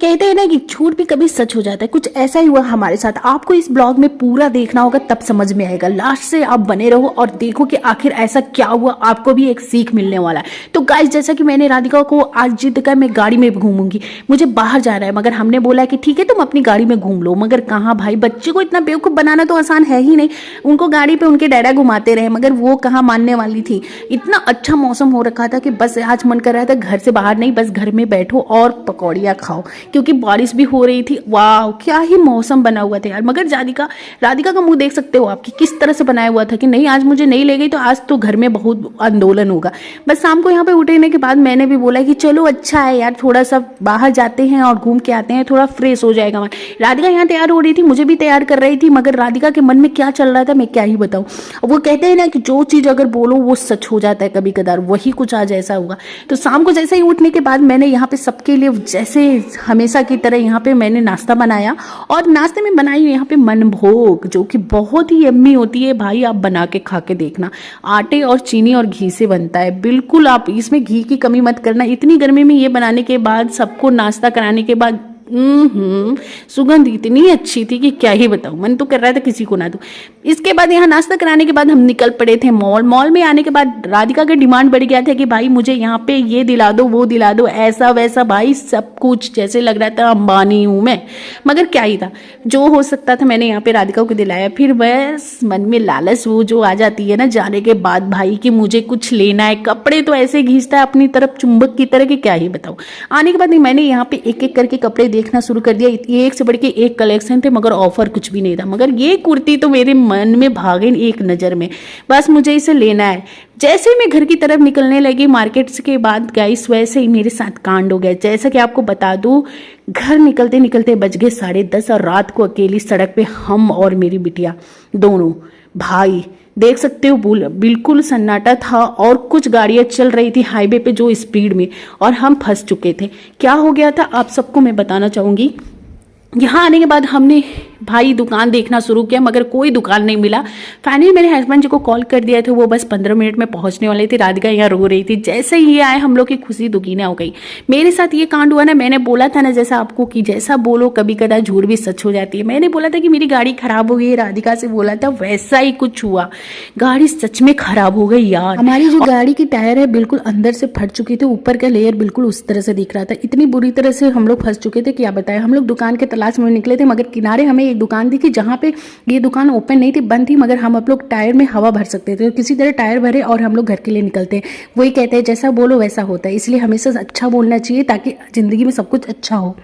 कहते हैं ना कि झूठ भी कभी सच हो जाता है, कुछ ऐसा ही हुआ हमारे साथ। आपको इस ब्लॉग में पूरा देखना होगा, तब समझ में आएगा। लास्ट से आप बने रहो और देखो कि आखिर ऐसा क्या हुआ, आपको भी एक सीख मिलने वाला है। तो गाइस, जैसा कि मैंने राधिका को आज जिद कर मैं गाड़ी में घूमूंगी, मुझे बाहर जाना है, मगर हमने बोला कि ठीक है तुम अपनी गाड़ी में घूम लो। मगर कहाँ भाई, बच्चे को इतना बेवकूफ बनाना तो आसान है ही नहीं। उनको गाड़ी पे उनके डैडा घुमाते रहे, मगर वो कहाँ मानने वाली थी। इतना अच्छा मौसम हो रखा था कि बस आज मन कर रहा था घर से बाहर नहीं, बस घर में बैठो और पकौड़ियाँ खाओ, क्योंकि बारिश भी हो रही थी। वाह, क्या ही मौसम बना हुआ था यार। मगर राधिका का मुंह देख सकते हो आप कि किस तरह से बनाया हुआ था कि नहीं आज मुझे नहीं ले गई तो आज तो घर में बहुत आंदोलन होगा। बस शाम को यहाँ पे उठने के बाद मैंने भी बोला कि चलो अच्छा है यार, थोड़ा सा बाहर जाते हैं और घूम के आते हैं, थोड़ा फ्रेश हो जाएगा मन। राधिका यहाँ तैयार हो रही थी, मुझे भी तैयार कर रही थी, मगर राधिका के मन में क्या चल रहा था मैं क्या ही बताऊँ। वो कहते हैं ना कि जो चीज़ अगर बोलो वो सच हो जाता है कभी कदार, वही कुछ आज ऐसा हुआ। तो शाम को जैसे ही उठने के बाद मैंने यहाँ पे सबके लिए जैसे हमेशा की तरह यहाँ पे मैंने नाश्ता बनाया, और नाश्ते में बनाई यहाँ पे मनभोग, जो कि बहुत ही यम्मी होती है भाई। आप बना के खा के देखना, आटे और चीनी और घी से बनता है। बिल्कुल आप इसमें घी की कमी मत करना। इतनी गर्मी में ये बनाने के बाद, सबको नाश्ता कराने के बाद, सुगंध इतनी अच्छी थी कि क्या ही बताऊं, मन तो कर रहा था किसी को ना दूं। इसके बाद यहाँ नाश्ता कराने के बाद हम निकल पड़े थे मॉल में आने के बाद राधिका का डिमांड बढ़ गया था कि भाई मुझे यहाँ पे ये दिला दो, वो दिला दो, ऐसा वैसा, भाई सब कुछ। जैसे लग रहा था अंबानी हूं मैं, मगर क्या ही था, जो हो सकता था मैंने यहाँ पे राधिका को दिलाया। फिर बस मन में लालच वो जो आ जाती है ना जाने के बाद भाई, कि मुझे कुछ लेना है। कपड़े तो ऐसे घींचता है अपनी तरफ चुंबक की तरह कि क्या ही बताऊं। आने के बाद मैंने यहाँ पे एक एक करके कपड़े देखना शुरू कर दिया। एक से बढ़ के एक कलेक्शन थे, मगर ऑफर कुछ भी नहीं था। मगर ये कुर्ती तो मेरे मन में भागे एक नजर में, बस मुझे इसे लेना है। जैसे ही मैं घर की तरफ निकलने लगी मार्केट के बाद गाइस, वैसे ही मेरे साथ कांड हो गया। जैसा कि आपको बता दूं, घर निकलते निकलते बज गए 10:30 और रात को अकेली सड़क पे हम और मेरी बिटिया दोनों भाई, देख सकते हो बिल्कुल सन्नाटा था, और कुछ गाड़ियां चल रही थी हाईवे पे जो स्पीड में, और हम फंस चुके थे। क्या हो गया था आप सबको मैं बताना चाहूंगी। यहाँ आने के बाद हमने भाई दुकान देखना शुरू किया, मगर कोई दुकान नहीं मिला। फाइनली मेरे हस्बैंड जी को कॉल कर दिया था, वो बस 15 मिनट में पहुंचने वाले थे। राधिका यहाँ रो रही थी। जैसे ही ये आए हम लोग की खुशी दुगीना हो गई। मेरे साथ ये कांड हुआ ना, मैंने बोला था ना जैसा आपको कि जैसा बोलो कभी कदा झूठ भी सच हो जाती है। मैंने बोला था कि मेरी गाड़ी खराब हो गई, राधिका से बोला था, वैसा ही कुछ हुआ। गाड़ी सच में खराब हो गई यार। हमारी जो गाड़ी की टायर है बिल्कुल अंदर से फट चुकी थी, ऊपर का लेयर बिल्कुल उस तरह से दिख रहा था। इतनी बुरी तरह से हम लोग फंस चुके थे, क्या बताएं। हम लोग दुकान के तलाश में निकले थे, मगर किनारे हमें एक दुकान दिखी जहाँ पे ये दुकान ओपन नहीं थी, बंद थी, मगर हम लोग टायर में हवा भर सकते थे। तो किसी तरह टायर भरे और हम लोग घर के लिए निकलते हैं। वही कहते हैं जैसा बोलो वैसा होता है, इसलिए हमेशा अच्छा बोलना चाहिए ताकि जिंदगी में सब कुछ अच्छा हो।